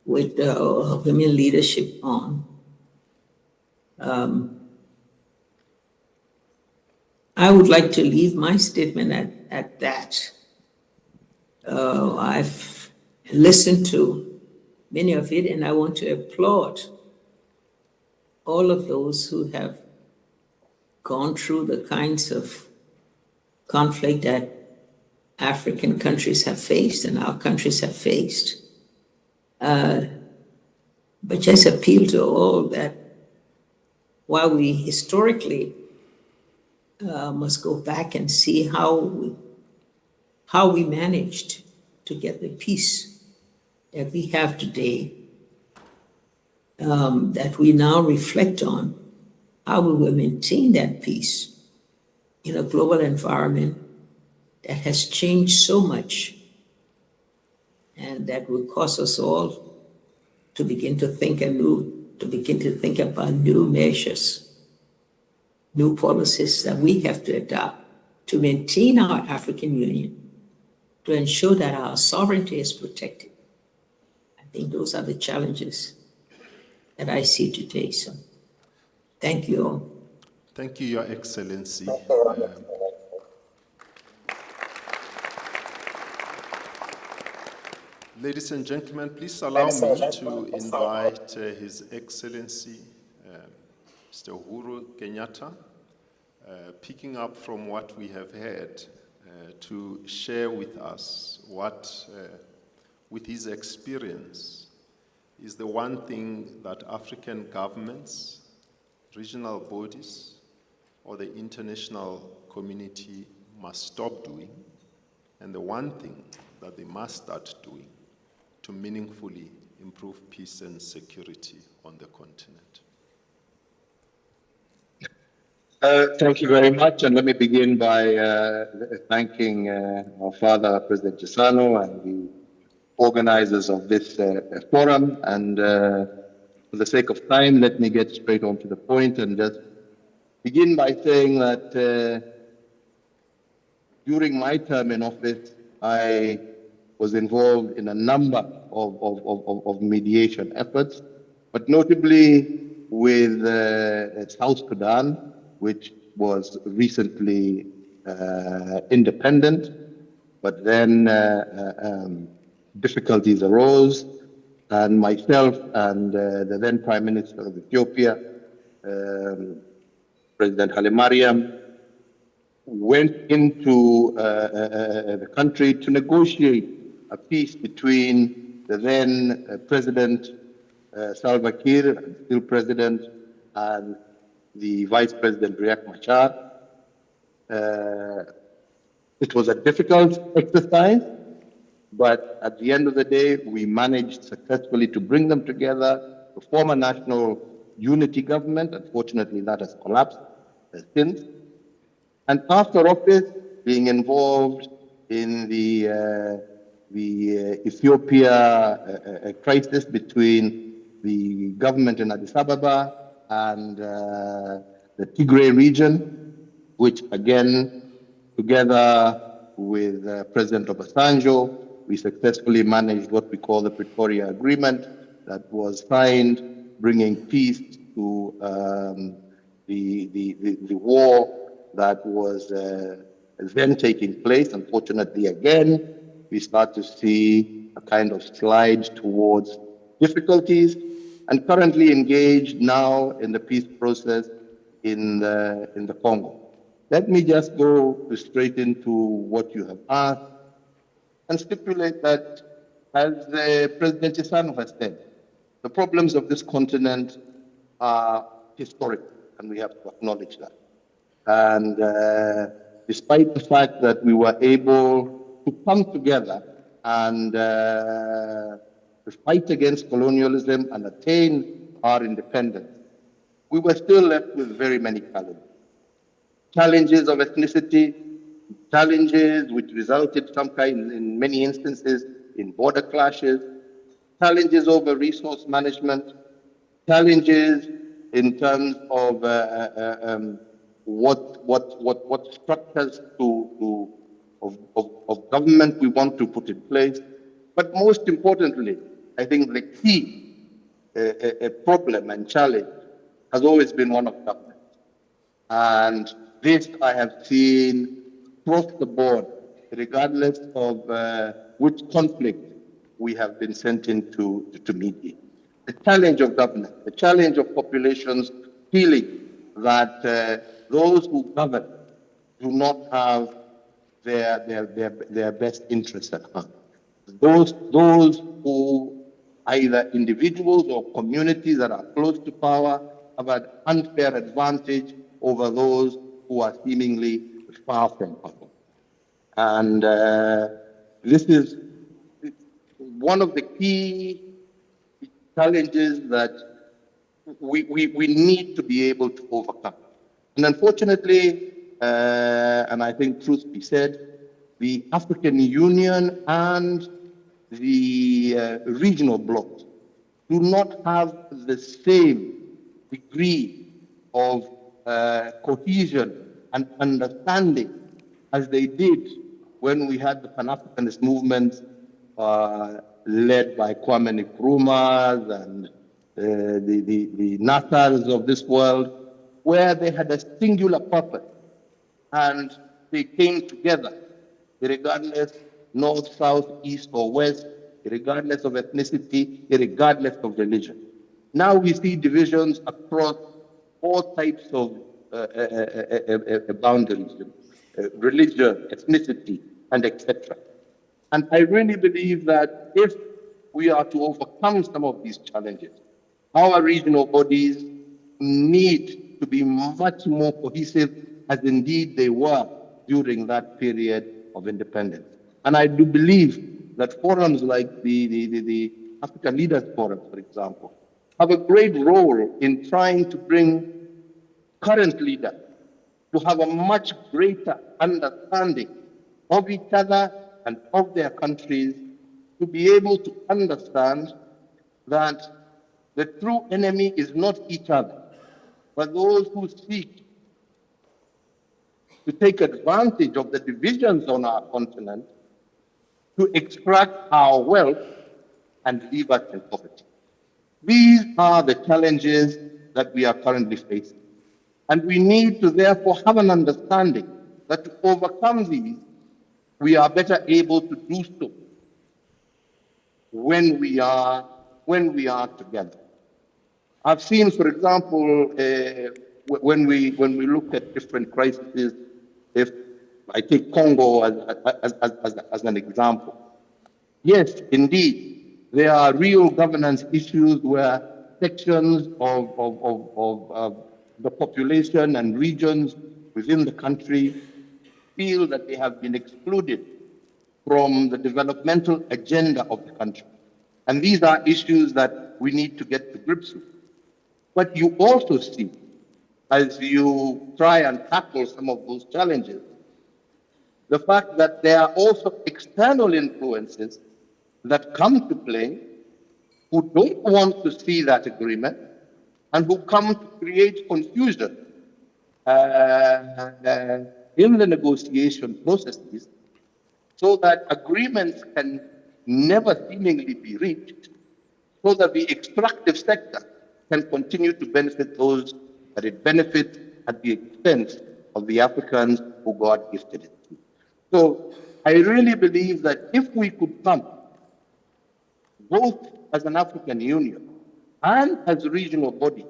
with women leadership on. I would like to leave my statement at that. I've listened to many of it, and I want to applaud all of those who have gone through the kinds of conflict that African countries have faced and our countries have faced. But just appeal to all that while we historically must go back and see how we managed to get the peace that we have today, that we now reflect on how we will maintain that peace in a global environment that has changed so much, and that will cause us all to begin to think anew, to begin to think about new measures, new policies that we have to adopt to maintain our African Union, to ensure that our sovereignty is protected. I think those are the challenges that I see today. So thank you all. Thank you, Your Excellency. Ladies and gentlemen, please allow me to invite His Excellency, Mr. Uhuru Kenyatta, picking up from what we have heard, to share with us what, with his experience, is the one thing that African governments, regional bodies, or the international community must stop doing, and the one thing that they must start doing to meaningfully improve peace and security on the continent. Thank you very much, and let me begin by thanking our father, President Chissano, and the organizers of this forum. And for the sake of time, let me get straight on to the point and just begin by saying that during my term in office, I was involved in a number of mediation efforts, but notably with South Sudan, which was recently independent, but then difficulties arose, and myself and the then Prime Minister of Ethiopia, President Haile Mariam, went into the country to negotiate a peace between the then President Salva Kiir, still President, and the Vice President Riek Machar. It was a difficult exercise, but at the end of the day, we managed successfully to bring them together to form a national unity government. Unfortunately, that has collapsed since. And after office, being involved in the Ethiopia crisis between the government in Addis Ababa and the Tigray region, which again, together with President Obasanjo, we successfully managed what we call the Pretoria Agreement that was signed, bringing peace to the war that was then taking place. Unfortunately, again, we start to see a kind of slide towards difficulties, and currently engaged now in the peace process in the Congo. Let me just go straight into what you have asked and stipulate that, as President Chissano has said, the problems of this continent are historic, and we have to acknowledge that. And despite the fact that we were able to come together and to fight against colonialism and attain our independence, we were still left with very many challenges. Challenges of ethnicity, challenges which resulted in many instances in border clashes, challenges over resource management, challenges in terms of what structures of government we want to put in place. But most importantly, I think the key problem and challenge has always been one of government. And this I have seen across the board, regardless of which conflict we have been sent in to mediate. The challenge of government, the challenge of populations feeling that those who govern do not have their best interests at heart. Those who, either individuals or communities that are close to power, have an unfair advantage over those who are seemingly far from power. And this is one of the key challenges that we need to be able to overcome. And unfortunately, and I think truth be said, the African Union and the regional blocs do not have the same degree of cohesion and understanding as they did when we had the Pan-Africanist movement led by Kwame Nkrumah and the Nassars of this world, where they had a singular purpose and they came together, regardless north, south, east, or west, regardless of ethnicity, regardless of religion. Now we see divisions across all types of boundaries, religion, ethnicity, and etc. And I really believe that if we are to overcome some of these challenges, our regional bodies need to be much more cohesive, as indeed they were during that period of independence. And I do believe that forums like the African Leaders Forum, for example, have a great role in trying to bring current leaders to have a much greater understanding of each other and of their countries, to be able to understand that the true enemy is not each other, but those who seek to take advantage of the divisions on our continent to extract our wealth and leave us in poverty. These are the challenges that we are currently facing. And we need to therefore have an understanding that to overcome these, we are better able to do so when we are together. I've seen, for example, when we look at different crises, if I take Congo as an example, yes, indeed, there are real governance issues where sections of the population and regions within the country feel that they have been excluded from the developmental agenda of the country. And these are issues that we need to get to grips with. But you also see, as you try and tackle some of those challenges, the fact that there are also external influences that come to play who don't want to see that agreement and who come to create confusion in the negotiation processes, so that agreements can never seemingly be reached, so that the extractive sector can continue to benefit those that it benefits at the expense of the Africans who God gifted it to. So I really believe that if we could come, both as an African Union and as a regional body,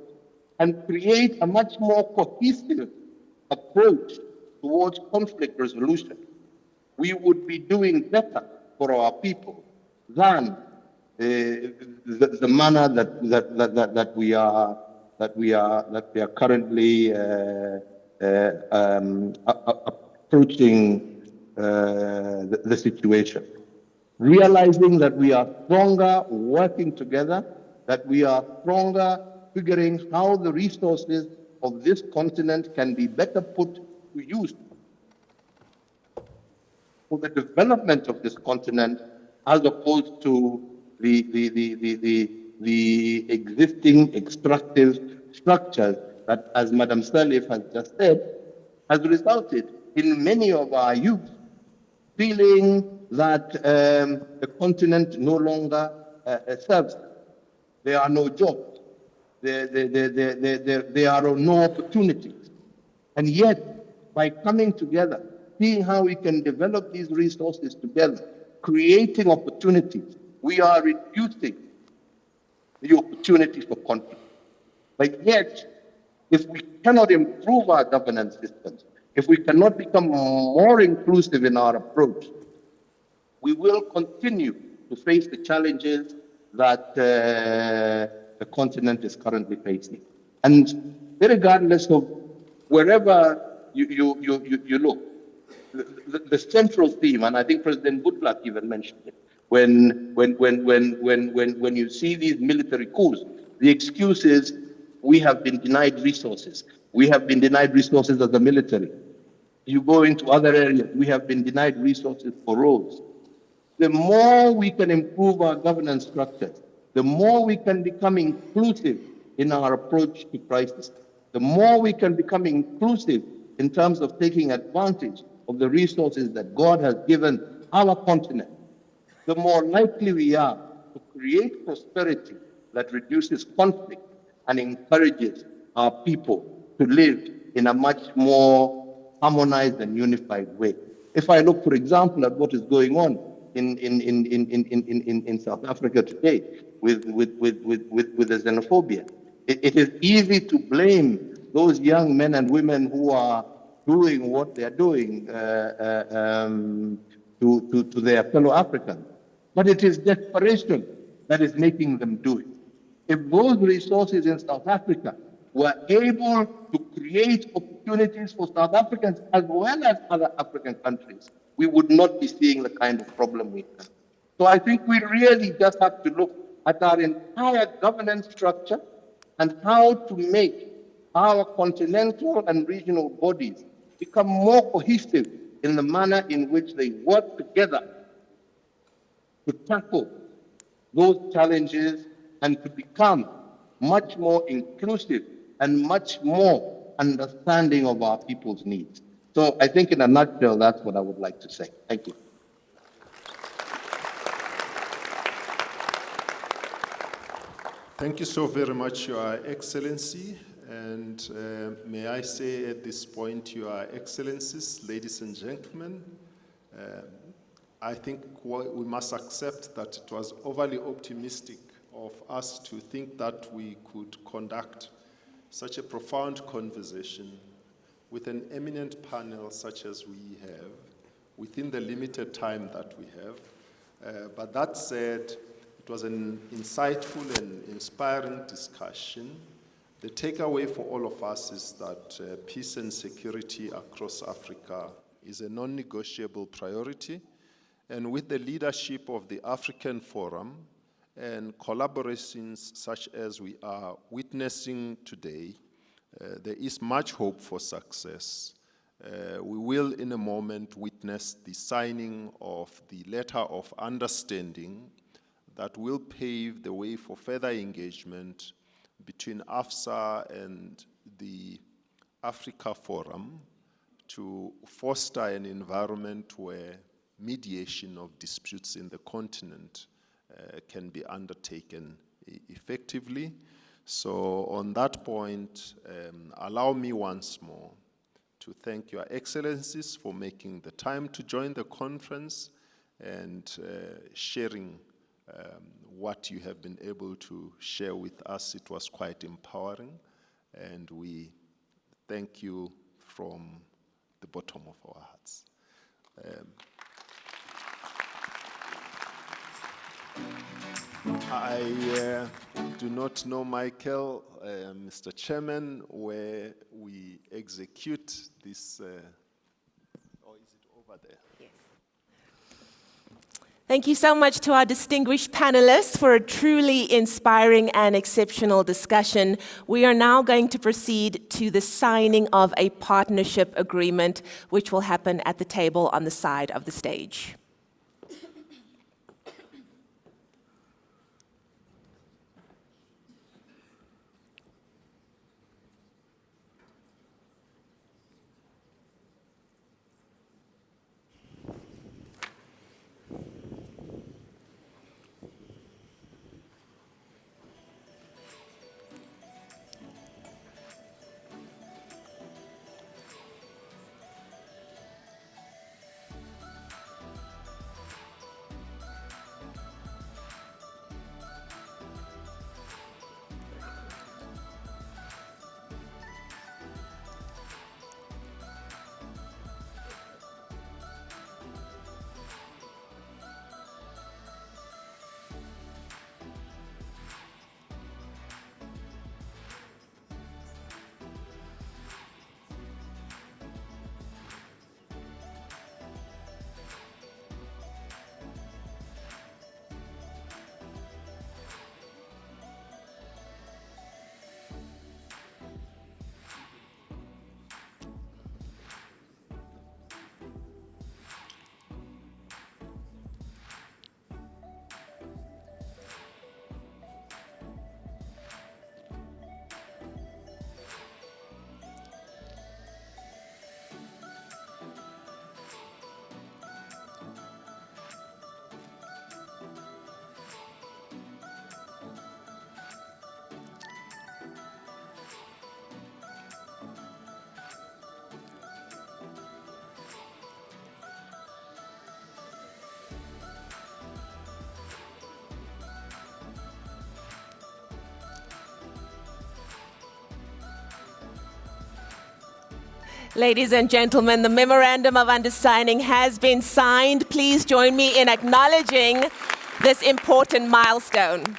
and create a much more cohesive approach towards conflict resolution, we would be doing better for our people than the manner that we are currently approaching the situation. Realizing that we are stronger working together, that we are stronger figuring how the resources of this continent can be better put to use for the development of this continent, as opposed to the existing extractive structures that, as Madam Sirleaf has just said, has resulted in many of our youth feeling that the continent no longer serves them. There are no jobs. There are no opportunities. And yet, by coming together, seeing how we can develop these resources together, creating opportunities, we are reducing the opportunities for conflict. But yet, if we cannot improve our governance systems, if we cannot become more inclusive in our approach, we will continue to face the challenges that the continent is currently facing. And regardless of wherever you look, the central theme, and I think President Goodluck even mentioned it, when you see these military coups, the excuse is we have been denied resources. We have been denied resources as the military. You go into other areas, we have been denied resources for roads. The more we can improve our governance structures, the more we can become inclusive in our approach to crisis, the more we can become inclusive in terms of taking advantage of the resources that God has given our continent, the more likely we are to create prosperity that reduces conflict and encourages our people to live in a much more harmonized and unified way. If I look, for example, at what is going on in South Africa today with the xenophobia, it is easy to blame those young men and women who are doing what they're doing to their fellow Africans. But it is desperation that is making them do it. If those resources in South Africa were able to create opportunities for South Africans as well as other African countries, we would not be seeing the kind of problem we have. So I think we really just have to look at our entire governance structure and how to make our continental and regional bodies become more cohesive in the manner in which they work together to tackle those challenges and to become much more inclusive and much more understanding of our people's needs. So I think in a nutshell, that's what I would like to say. Thank you. Thank you so very much, Your Excellency. And may I say at this point, Your Excellencies, ladies and gentlemen, I think we must accept that it was overly optimistic of us to think that we could conduct such a profound conversation with an eminent panel such as we have within the limited time that we have. But that said, it was an insightful and inspiring discussion. The takeaway for all of us is that peace and security across Africa is a non-negotiable priority. And with the leadership of the African Forum and collaborations such as we are witnessing today, there is much hope for success. We will in a moment witness the signing of the letter of understanding that will pave the way for further engagement between AFSA and the Africa Forum to foster an environment where mediation of disputes in the continent can be undertaken effectively. So on that point, allow me once more to thank Your Excellencies for making the time to join the conference and sharing what you have been able to share with us. It was quite empowering, and we thank you from the bottom of our hearts. I do not know, Michael, Mr. Chairman, where we execute this, or is it over there? Yes. Thank you so much to our distinguished panelists for a truly inspiring and exceptional discussion. We are now going to proceed to the signing of a partnership agreement, which will happen at the table on the side of the stage. Ladies and gentlemen, the Memorandum of Understanding has been signed. Please join me in acknowledging this important milestone.